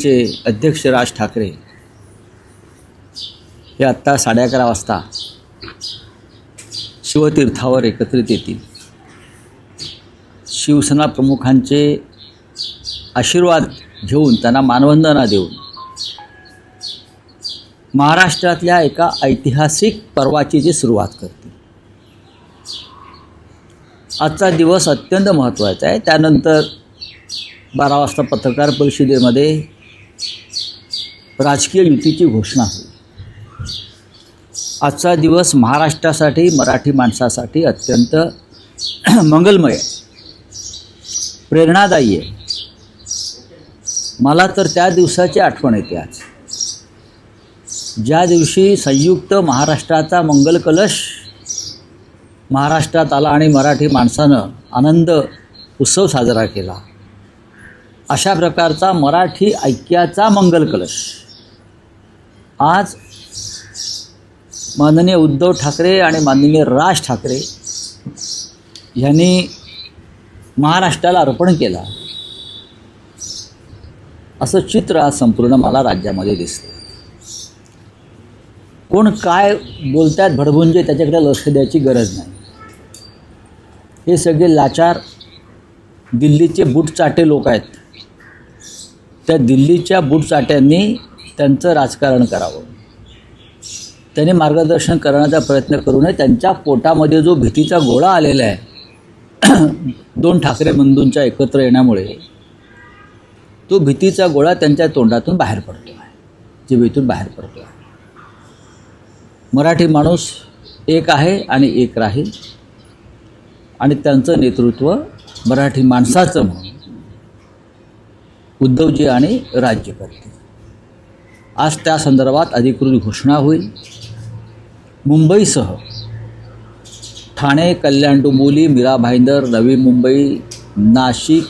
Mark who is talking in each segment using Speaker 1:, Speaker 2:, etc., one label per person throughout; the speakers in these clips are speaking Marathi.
Speaker 1: युतीचे अध्यक्ष राज ठाकरे हे आत्ता 11:30 वाजता शिवतीर्थावर एकत्रित येतील. शिवसेना प्रमुखांचे आशीर्वाद घेऊन त्यांना मानवंदना देऊन महाराष्ट्रातल्या एका ऐतिहासिक पर्वाची जी सुरुवात करते. आजचा दिवस अत्यंत महत्त्वाचा आहे. त्यानंतर 12 वाजता पत्रकार परिषदेमध्ये राजकीय युतीची घोषणा होईल. आजचा दिवस महाराष्ट्रासाठी, मराठी माणसासाठी अत्यंत मंगलमय, प्रेरणादायी आहे. मला तर त्या दिवसाची आठवण येते आज, ज्या दिवशी संयुक्त महाराष्ट्राचा मंगल कलश महाराष्ट्रात आला आणि मराठी माणसानं आनंद उत्सव साजरा केला. अशा प्रकारचा मराठी ऐक्याचा मंगल कलश आज माननीय उद्धव ठाकरे आणि माननीय राज ठाकरे यांनी महाराष्ट्राला अर्पण केला, असं चित्र आज संपूर्ण मला राज्यामध्ये दिसतं. कोण काय बोलतात भडभुंजे त्याच्याकडे लक्ष द्यायची गरज नाही. हे सगळे लाचार दिल्लीचे बूटचाटे लोक आहेत. त्या दिल्लीच्या बूटचाट्यांनी त्यांचं राजकारण करावं. त्यांनी मार्गदर्शन करण्याचा प्रयत्न करू नये. त्यांच्या पोटामध्ये जो भीतीचा गोळा आलेला आहे 2 ठाकरे बंधूंच्या एकत्र येण्यामुळे, तो भीतीचा गोळा त्यांच्या तोंडातून बाहेर पडतो आहे, जिभेतून बाहेर पडतो आहे. मराठी माणूस एक आहे आणि एक राहील, आणि त्यांचं नेतृत्व मराठी माणसाचं म्हणून उद्धवजी आणि राज्य करतील. आज त्या संदर्भात अधिकृत घोषणा होईल. मुंबईसह ठाणे, कल्याण, डोंबिवली, मीरा भाईंदर, नवी मुंबई, नाशिक,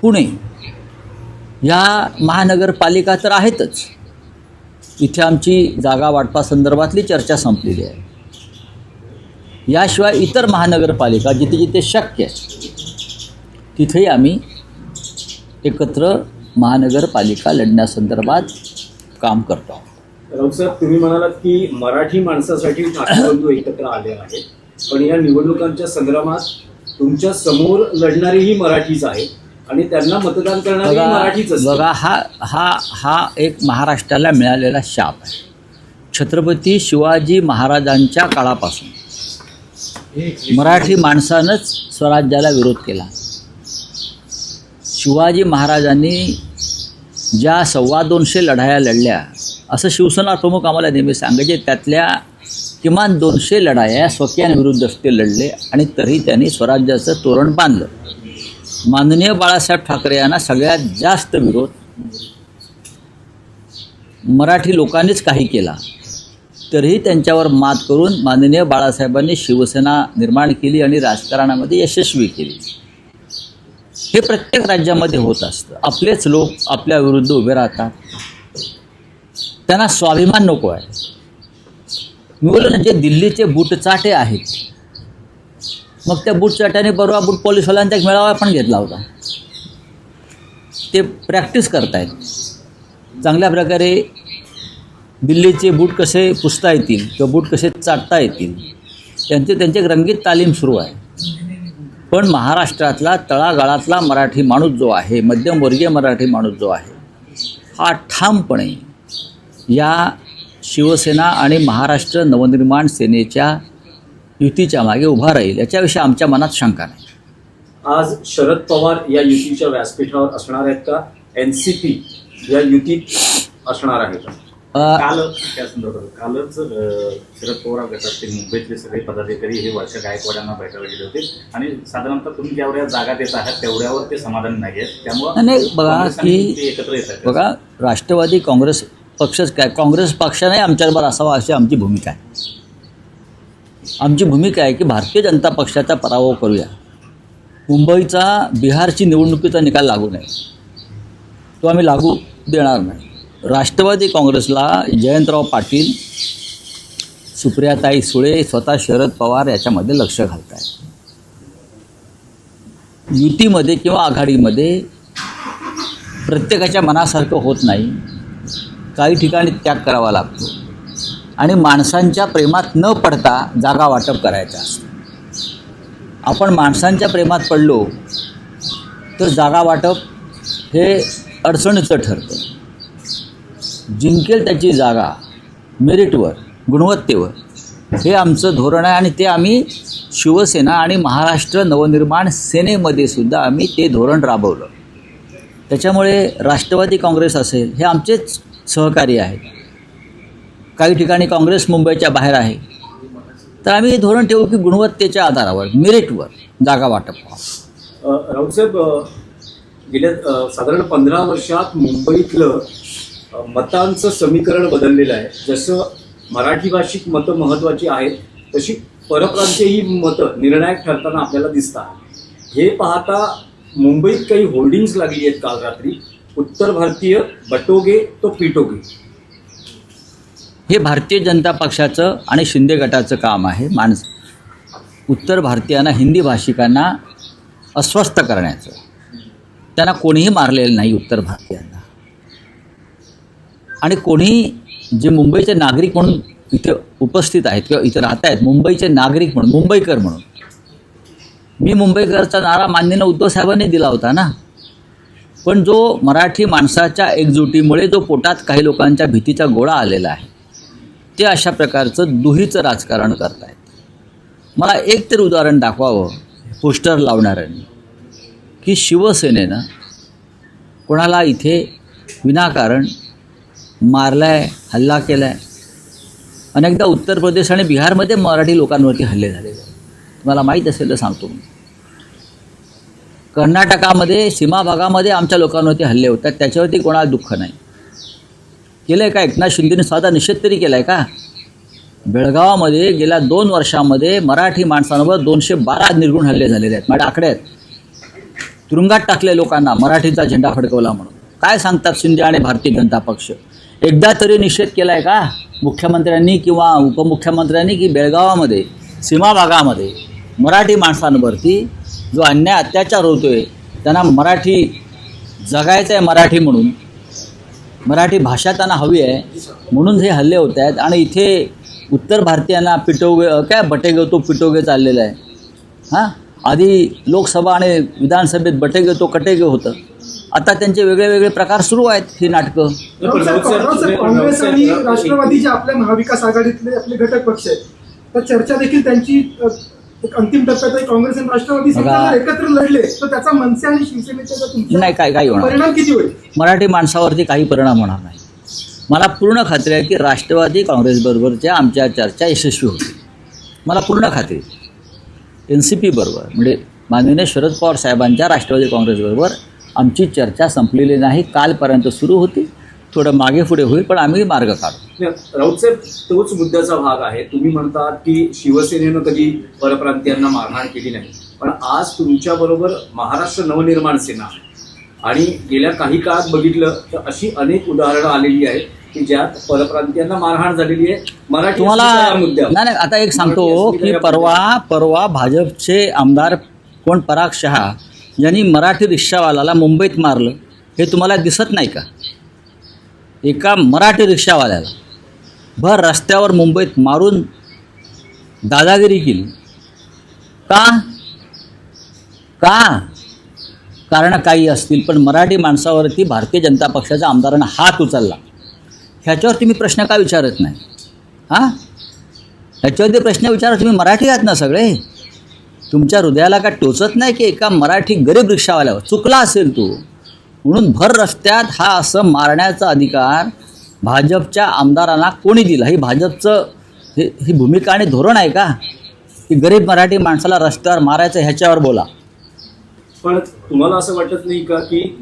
Speaker 1: पुणे या महानगरपालिका तर आहेतच. इथे आमची जागा वाटपासंदर्भातली चर्चा संपलेली आहे. याशिवाय इतर महानगरपालिका जिथे जिथे शक्य आहे तिथेही आम्ही एकत्र महानगरपालिका लढण्यासंदर्भात काम करतो आहोत.
Speaker 2: राऊत साहेब, तुम्ही म्हणालात की मराठी माणसासाठी ठाकरे बंधू एकत्र आले आहेत, पण या निवडणुकांच्या संग्रामात तुमच्या समोर लढणारीही मराठीच आहे आणि त्यांना मतदान करणारी मराठीच असते.
Speaker 1: बघा, हा एक महाराष्ट्राला मिळालेला शाप आहे. छत्रपती शिवाजी महाराजांच्या काळापासून मराठी माणसानंच स्वराज्याला विरोध केला. शिवाजी महाराजांनी ज्या 225 लढाया लढल्या असं शिवसेना प्रमुख आम्हाला नेहमी सांगायचे. त्यातल्या किमान 200 लढाया स्वकीयांविरुद्ध ते लढले आणि तरी त्यांनी स्वराज्याचं तोरण बांधलं. माननीय बाळासाहेब ठाकरे यांना सगळ्यात जास्त विरोध मराठी लोकांनीच काही केला, तरीही त्यांच्यावर मात करून माननीय बाळासाहेबांनी शिवसेना निर्माण केली आणि राजकारणामध्ये यशस्वी केली. हे प्रत्येक राज्यामध्ये होत असतं. आपलेच लोक आपल्या विरुद्ध उभे राहतात. त्यांना स्वाभिमान नको आहे. मी बोललो ना, जे दिल्लीचे बूटचाटे आहेत, मग त्या बूटचाट्याने परवा बूट पॉलिसवाल्यांचा एक मेळावा पण घेतला होता. ते प्रॅक्टिस करतायत चांगल्या प्रकारे. दिल्लीचे बूट कसे पुसता येतील किंवा बूट कसे चाटता येतील त्यांची रंगीत तालीम सुरू आहे. पण महाराष्ट्रातला तळागाळातला मराठी माणूस जो आहे, मध्यमवर्गीय मराठी माणूस जो आहे, हा ठामपणे या शिवसेना आणि महाराष्ट्र नवनिर्माण सेनेच्या युतीच्या मागे उभा राहील, याच्याविषयी आमच्या मनात शंका नाही.
Speaker 2: आज शरद पवार या युतीच्या व्यासपीठावर असणार आहेत का? NCP या युतीत असणार आहे का?
Speaker 3: कालच शरद पवार गटातील मुंबईतले सगळे पदाधिकारी हे वर्षा गायकवाडांना भेटायला गेले होते आणि साधारणतः तुम्ही जेवढ्या जागा देत आहात तेवढ्यावर ते समाधान नाही आहेत. त्यामुळे
Speaker 1: बघा की
Speaker 3: एकत्र येत आहेत.
Speaker 1: बघा, राष्ट्रवादी काँग्रेस पक्षच काय, काँग्रेस पक्षाने आमच्याबरोबर असावा अशी आमची भूमिका आहे. आमची भूमिका आहे की भारतीय जनता पक्षाचा पराभव करूया. मुंबईचा बिहारची निवडणुकीचा निकाल लागू नये, तो आम्ही लागू देणार नाही. राष्ट्रवादी काँग्रेसला जयंतराव पाटील, सुप्रियाताई सुळे, स्वतः शरद पवार याच्यामध्ये लक्ष घालत आहेत. युतीमध्ये किंवा आघाडीमध्ये प्रत्येकाच्या मनासारखं होत नाही. काही ठिकाणी त्याग करावा लागतो आणि माणसांच्या प्रेमात न पडता जागा वाटप करायचं असतं. आपण माणसांच्या प्रेमात पडलो तर जागा वाटप हे अडचणीचं ठरतं. जिंकेल त्याची जागा मेरिटवर, गुणवत्तेवर हे आमचं धोरण आहे आणि ते आम्ही शिवसेना आणि महाराष्ट्र नवनिर्माण सेनेमध्ये सुद्धा आम्ही ते धोरण राबवलं. त्याच्यामुळे राष्ट्रवादी काँग्रेस असेल हे आमचेच सहकारी आहेत. काही ठिकाणी काँग्रेस मुंबईच्या बाहेर आहे, तर आम्ही हे धोरण ठेवू की गुणवत्तेच्या आधारावर मेरिटवर जागा वाटप व्हावं.
Speaker 2: राऊतसाहेब, गेल्या साधारण 15 वर्षात मुंबईतलं मतांचं समीकरण बदललेलं आहे. जसं मराठी भाषिक मतं महत्त्वाची आहेत तशी परप्रांतीय ही मतं निर्णायक ठरताना आपल्याला दिसतात. हे पाहता मुंबईत काही होर्डिंग्स लागली आहेत काल रात्री, उत्तर भारतीय बटोगे तो पिटोगे.
Speaker 1: हे भारतीय जनता पक्षाचं आणि शिंदे गटाचं काम आहे. उत्तर भारतीयांना, हिंदी भाषिकांना अस्वस्थ करण्याचं. त्यांना कोणीही मारलेलं नाही उत्तर भारतीयांना. आणि कोणी जे मुंबईचे नागरिक म्हणून इथे उपस्थित आहेत किंवा इथे राहत आहेत, मुंबईचे नागरिक म्हणून, मुंबईकर म्हणून, मी मुंबईकरचा नारा माननीय उद्धव साहेबांनी दिला होता ना. पण जो मराठी माणसाच्या एकजुटीमुळे जो पोटात काही लोकांच्या भीतीचा गोळा आलेला आहे, ते अशा प्रकारचं दुहीचं राजकारण करतायत. मला एक तरी उदाहरण दाखवावं पोस्टर लावणाऱ्यांनी की शिवसेनेनं कोणाला इथे विनाकारण मारलं आहे, हल्ला केला आहे. अनेकदा उत्तर प्रदेश आणि बिहारमध्ये मराठी लोकांवरती हल्ले झालेले आहेत. तुम्हाला माहीत असेल तर सांगतो मी. कर्नाटकामध्ये सीमा भागामध्ये आमच्या लोकांवरती हल्ले होतात, त्याच्यावरती कोणाला दुःख नाही. केलं आहे का? एकनाथ शिंदेने साधा निषेध तरी केला आहे का? बेळगावामध्ये गेल्या 2 वर्षामध्ये मराठी माणसांवर 212 निर्गुण हल्ले झालेले आहेत. माझ्या आकडे आहेत. तुरुंगात टाकले लोकांना मराठीचा झेंडा फडकवला म्हणून. काय सांगतात शिंदे आणि भारतीय जनता पक्ष? एकदा तरी निषेध केला आहे का मुख्यमंत्र्यांनी किंवा उपमुख्यमंत्र्यांनी की बेळगावामध्ये सीमा भागामध्ये मराठी माणसांवरती जो अन्याय अत्याचार होतो आहे, त्यांना मराठी जगायचं आहे, मराठी म्हणून, मराठी भाषा त्यांना हवी आहे म्हणून हे हल्ले होत आहेत. आणि इथे उत्तर भारतीयांना पिटोगे काय बटेगे तो पिटोगे चाललेलं आहे. हां, आधी लोकसभा आणि विधानसभेत बटेगे तो कटेगे होतं. आता त्यांचे वेगळे वेगळे प्रकार सुरू आहेत ही नाटकं.
Speaker 4: काँग्रेस आणि राष्ट्रवादी जे आपल्या महाविकास आघाडीतले आपले घटक पक्ष आहेत, तर चर्चा देखील त्यांची एक अंतिम टप्प्यात आहे. काँग्रेस आणि राष्ट्रवादी समजा एकत्र लढले तर त्याचा मनसे आणि शिवसेनेच्या
Speaker 1: नाही काय होणार,
Speaker 4: परिणाम किती होईल?
Speaker 1: मराठी माणसावरती काही परिणाम होणार नाही. मला पूर्ण खात्री आहे की राष्ट्रवादी काँग्रेसबरोबरच्या आमच्या चर्चा यशस्वी होतील. मला पूर्ण खात्री. NCP बरोबर म्हणजे माननीय शरद पवार साहेबांच्या राष्ट्रवादी काँग्रेसबरोबर आमची चर्चा संपलेली नाही. कालपर्यंत सुरू होती, थोडं मागे पुढे होईल, पण आम्ही मार्ग काढू.
Speaker 2: राऊतसाहेब, तोच मुद्द्याचा भाग आहे. तुम्ही म्हणतात की शिवसेनेनं कधी परप्रांतीयांना मारहाण केली नाही, पण आज तुमच्याबरोबर महाराष्ट्र नवनिर्माण सेना आणि गेल्या काही काळात बघितलं तर अशी अनेक उदाहरणं आलेली आहेत की ज्यात परप्रांतीयांना मारहाण झालेली आहे. मराठी
Speaker 1: तुम्हाला
Speaker 2: मुद्द्यावर
Speaker 1: नाही आता एक सांगतो की परवा भाजपचे आमदार कोण पराग शहा यांनी मराठी रिक्षावाल्याला मुंबईत मारलं. हे तुम्हाला दिसत नाही का? एका मराठी रिक्षावाल्याला भर रस्त्यावर मुंबईत मारून दादागिरी केली. का? कारण काही असतील, पण मराठी माणसावरती भारतीय जनता पक्षाच्या आमदारांना हात उचलला. ह्याच्यावर तुम्ही प्रश्न का विचारत नाही? हां, ह्याच्यावरती प्रश्न विचारा. तुम्ही मराठी आहात ना सगळे? तुमच्या हृदयाला का टोचत नाही की एका मराठी गरीब रिक्षावाल्यावर चुकला असेल तू म्हणून भर रस्त्यात हा असं मारण्याचा अधिकार भाजपच्या आमदारांना कोणी दिला? ही भाजपचं ही भूमिका आणि धोरण आहे का की गरीब मराठी माणसाला रस्त्यावर मारायचं? ह्याच्यावर बोला.
Speaker 2: पण तुम्हाला असं वाटत नाही का की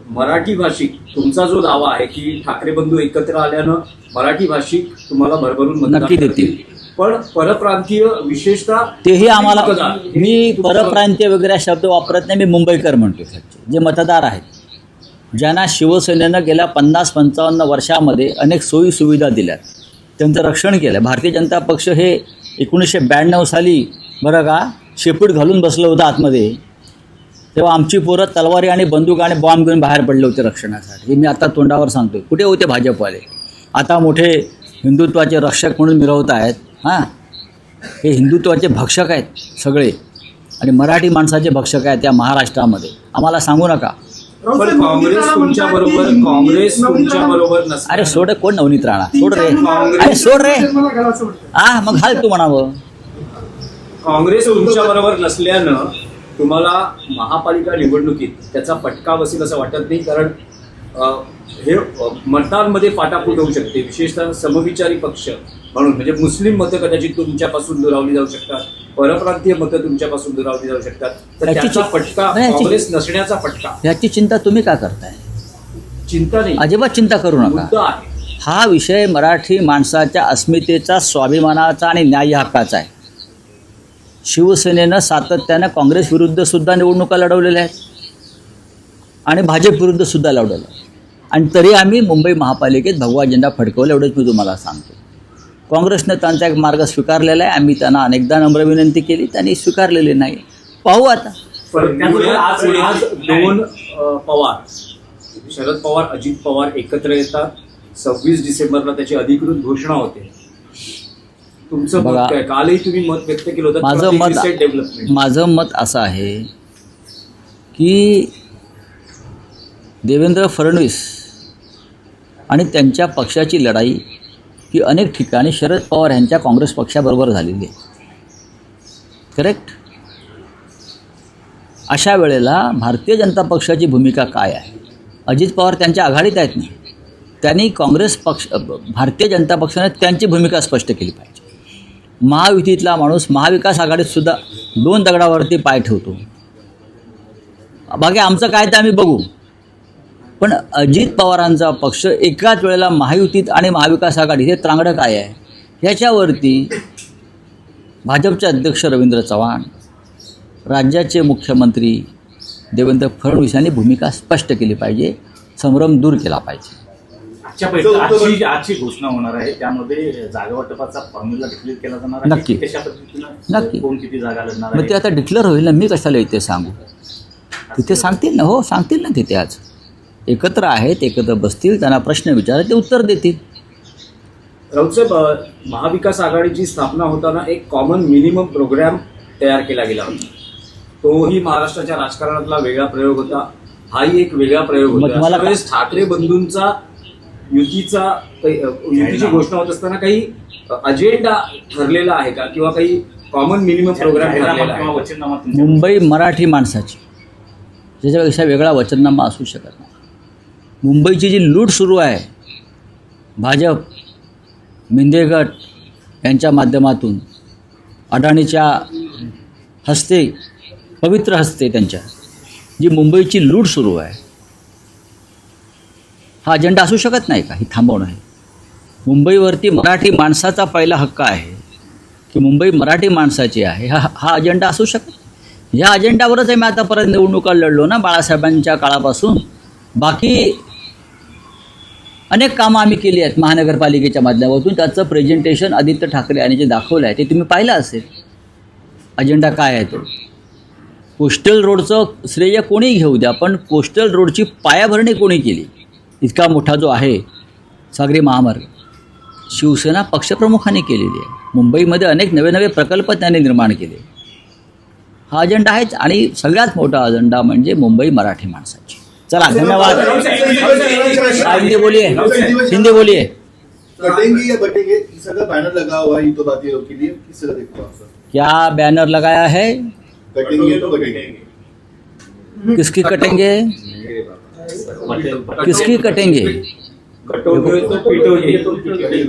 Speaker 2: मराठी भाषिक, तुमचा जो दावा आहे की ठाकरे बंधू एकत्र आल्यानं मराठी भाषिक तुम्हाला भरभरून मतदान
Speaker 1: नक्की देतील,
Speaker 2: पण परप्रांतीय विशेषतः
Speaker 1: तेही आम्हाला, मी परप्रांतीय वगैरे शब्द वापरत नाही. मी मुंबईकर म्हणतो. जे मतदार आहेत, ज्यांना शिवसेनेनं गेल्या 50-55 वर्षामध्ये अनेक सोयी सुविधा दिल्यात, त्यांचं रक्षण केलं. भारतीय जनता पक्ष हे 1992 साली बरं का शेपूट घालून बसलं होतं आतमध्ये. तेव्हा आमची पोरं तलवारी आणि बंदूक आणि बॉम्ब घेऊन बाहेर पडले होते रक्षणासाठी. हे मी आता तोंडावर सांगतो. कुठे होते भाजपवाले? आता मोठे हिंदुत्वाचे रक्षक म्हणून मिरवत आहेत. हां, हे हिंदुत्वाचे भक्षक आहेत सगळे आणि मराठी माणसाचे भक्षक आहेत या महाराष्ट्रामध्ये. आम्हाला सांगू नका.
Speaker 4: राऊत
Speaker 2: पण
Speaker 4: साहेब,
Speaker 2: काँग्रेस
Speaker 4: नवनीत राणा
Speaker 2: तुमच्या
Speaker 4: म्हणतात की
Speaker 2: बरोबर
Speaker 4: हिंदी
Speaker 2: काँग्रेस
Speaker 4: नवनीत
Speaker 2: तुमच्या
Speaker 4: राणा-
Speaker 2: बरोबर नसणार.
Speaker 1: अरे सोड, कोण नवनीत राणा? सोड रे.
Speaker 2: काँग्रेस-
Speaker 1: अरे सोड रे.
Speaker 4: मला घालायचं वाटतं.
Speaker 1: हा, मग घाल तू म्हणावं.
Speaker 2: काँग्रेस तुमच्या बरोबर नसल्यानं तुम्हाला महापालिका निवडणुकीत त्याचा फटका बसेल असं वाटत नाही, कारण हे मतांमध्ये फाटाफूट होऊ शकते, विशेषतः समविचारी पक्ष म्हणून. म्हणजे मुस्लिम मतं कदाचित तुमच्यापासून दुरावली जाऊ शकतात, परप्रांतीय मतं तुमच्यापासून दुरावली जाऊ शकतात. तर
Speaker 1: याची
Speaker 2: त्याचा
Speaker 1: चि-
Speaker 2: फटका,
Speaker 1: नाही, याची-
Speaker 2: काँग्रेस नसण्याचा फटका,
Speaker 1: याची चिंता तुम्ही का करताय?
Speaker 2: चिंता नाही,
Speaker 1: अजिबात चिंता करू नका.
Speaker 2: मुद्दा आहे.
Speaker 1: हा विषय मराठी माणसाच्या अस्मितेचा, स्वाभिमानाचा आणि न्याय हक्काचा आहे. शिवसेनेनं सातत्यानं काँग्रेस विरुद्ध सुद्धा निवडणुका लढवलेल्या आहेत आणि भाजप विरुद्ध सुद्धा लढवल्या आहेत. आणि तरी आम्ही मुंबई महापालिकेत भगवा झेंडा फडकवला, एवढंच मी तुम्हाला सांगतो. काँग्रेसनं त्यांचा एक मार्ग स्वीकारलेला आहे. आम्ही त्यांना अनेकदा नम्र विनंती केली, त्यांनी स्वीकारलेली नाही. पाहू आता.
Speaker 2: पण पुण्यात दोन पवार, शरद पवार, अजित पवार एकत्र येतात. 26 डिसेंबरला त्याची अधिकृत घोषणा होते. तुमचं
Speaker 1: बघा,
Speaker 2: मत काय? कालही तुम्ही मत व्यक्त केलं होतं. डेव्हलपमेंट.
Speaker 1: माझं मत असं आहे की देवेंद्र फडणवीस आणि त्यांच्या पक्षाची लढाई ही अनेक ठिकाणी शरद पवार यांच्या काँग्रेस पक्षाबरोबर झालेली आहे. करेक्ट? अशा वेळेला भारतीय जनता पक्षाची भूमिका काय आहे? अजित पवार त्यांच्या आघाडीत आहेत नाही. त्यांनी काँग्रेस पक्ष, भारतीय जनता पक्षाने त्यांची भूमिका स्पष्ट केली पाहिजे. महायुतीतला माणूस महाविकास आघाडीत सुद्धा दोन दगडावरती पाय ठेवतो. बाकी आमचं काय ते आम्ही बघू. पण अजित पवारांचा पक्ष एकाच वेळेला महायुतीत आणि महाविकास आघाडीत, हे त्रांगडं काय आहे? ह्याच्यावरती भाजपचे अध्यक्ष रवींद्र चव्हाण, राज्याचे मुख्यमंत्री देवेंद्र फडणवीस यांनी भूमिका स्पष्ट केली पाहिजे, संभ्रम दूर केला पाहिजे.
Speaker 3: आजची घोषणा होणार आहे, त्यामध्ये जागा वाटपाचा फॉर्म्युला डिक्लेअर केला जाणार आहे.
Speaker 1: नक्की.
Speaker 3: कशा पद्धतीनं,
Speaker 1: नक्की.
Speaker 3: कोण किती जागा लढणार
Speaker 1: मग ते आता डिक्लेअर होईल ना, मी कशाला इथे सांगू? तिथे सांगतील ना. हो, सांगतील ना. तिथे आज एकत्र आहेत, एकत्र बसतील, त्यांना प्रश्न विचारले, ते उत्तर देतील.
Speaker 2: राऊतसाहेब, महाविकास आघाडीची स्थापना होताना एक कॉमन मिनिमम प्रोग्राम तयार केला गेला होता. तोही महाराष्ट्राच्या राजकारणातला वेगळा प्रयोग होता. हाही एक वेगळा प्रयोग
Speaker 1: मग
Speaker 2: होता.
Speaker 1: तुम्हाला
Speaker 2: त्यावेळेस ठाकरे बंधूंचा युतीची घोषणा होत असताना काही अजेंडा ठरलेला आहे का, किंवा काही कॉमन मिनिमम प्रोग्राम ठरलेला आहे?
Speaker 3: वचननामा तुमच्या
Speaker 1: मुंबई मराठी माणसाची ज्याच्यापेक्षा वेगळा वचननामा असू शकत नाही. मुंबईची जी लूट सुरू आहे, भाजप, मिंदे गट यांच्या माध्यमातून, अडाणीच्या हस्ते, पवित्र हस्ते त्यांच्या जी मुंबईची लूट सुरू आहे, हा अजेंडा असू शकत नाही का? ही थांबवणं आहे. मुंबईवरती मराठी माणसाचा पहिला हक्क आहे की मुंबई मराठी माणसाची आहे. हा अजेंडा असू शकत. ह्या अजेंडावरच आहे मी आतापर्यंत निवडणुका लढलो ना, बाळासाहेबांच्या काळापासून. बाकी अनेक कामं आम्ही केली आहेत महानगरपालिकेच्या माध्यमातून. त्याचं प्रेझेंटेशन आदित्य ठाकरे यांनी जे दाखवलं आहे ते तुम्ही पाहिलं असेल. अजेंडा काय आहे तो? कोस्टल रोडचं श्रेय कोणी घेऊ द्या, पण कोस्टल रोडची पायाभरणी कोणी केली? इतका मोठा जो आहे सागरी महामार्ग, शिवसेना पक्षप्रमुखांनी केलेली आहे. मुंबईमध्ये अनेक नवे नवे प्रकल्प त्यांनी निर्माण केले. हा अजेंडा आहेच. आणि सगळ्यात मोठा अजेंडा म्हणजे मुंबई मराठी माणसाची. चला, धन्यवाद. हिंदी बोलिए, हिंदी बोलिए.
Speaker 5: कटेंगे या बटेंगे, इस तरह बैनर लगा हुआ है, ये तो बातें के लिए किस तरह देखते हो आप सर?
Speaker 1: क्या बैनर लगाया है?
Speaker 5: कटेंगे तो कटेंगे,
Speaker 1: किसकी कटेंगे? किसकी कटेंगे?
Speaker 2: कटोगे तो पिटोगे.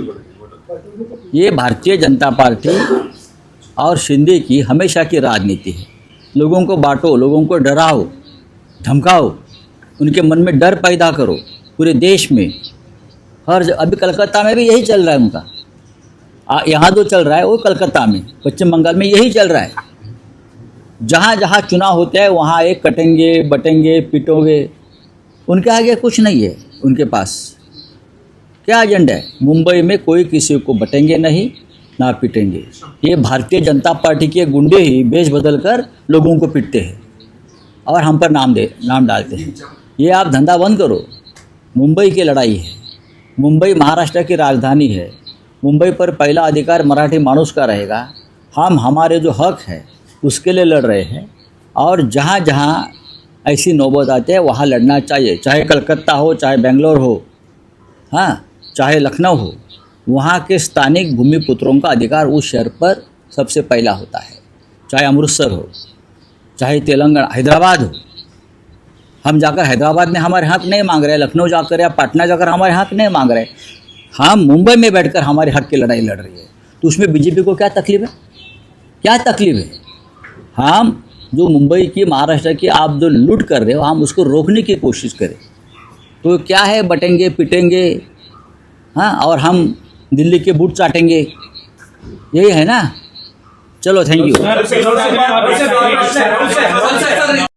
Speaker 1: ये भारतीय जनता पार्टी और शिंदे की हमेशा की राजनीति है. लोगों को बांटो, लोगों को डराओ, धमकाओ, उनके मन में डर पैदा करो. पूरे देश में अभी कलकत्ता में भी यही चल रहा है उनका. यहाँ जो चल रहा है वो कलकत्ता में, पश्चिम बंगाल में यही चल रहा है. जहाँ जहाँ चुनाव होते हैं वहाँ एक कटेंगे, बटेंगे, पिटोगे. उनके आगे कुछ नहीं है. उनके पास क्या एजेंडा है? मुंबई में कोई किसी को बटेंगे नहीं, ना पिटेंगे. ये भारतीय जनता पार्टी के गुंडे ही बेश बदल कर लोगों को पिटते हैं. और हम पर नाम डालते हैं। ये आप धंधा बंद करो। मुंबई की लड़ाई है, मुंबई महाराष्ट्र की राजधानी है, मुंबई पर पहला अधिकार मराठी मानुस का रहेगा। हम हमारे जो हक है उसके लिए लड़ रहे हैं, और जहाँ जहाँ ऐसी नौबत आती है वहाँ लड़ना चाहिए, चाहे कलकत्ता हो, चाहे बेंगलोर हो, हाँ, चाहे लखनऊ हो। वहाँ के स्थानिक भूमिपुत्रों का अधिकार उस शहर पर सबसे पहला होता है, चाहे अमृतसर हो, चाहे तेलंगाना, हैदराबाद हो। हम जाकर हैदराबाद में हमारे हक नहीं मांग रहे, लखनऊ जाकर या पटना जाकर हमारे हक नहीं मांग रहे, हम मुंबई में बैठकर हमारे हक की लड़ाई लड़ रही है। तो उसमें बीजेपी को क्या तकलीफ है? क्या तकलीफ है? हम जो मुंबई की, महाराष्ट्र की आप जो लूट कर रहे हो, हम उसको रोकने की कोशिश करें तो क्या है, बटेंगे पिटेंगे, हाँ, और हम दिल्ली के बूट चाटेंगे, यही है ना। चलो, थैंक यू।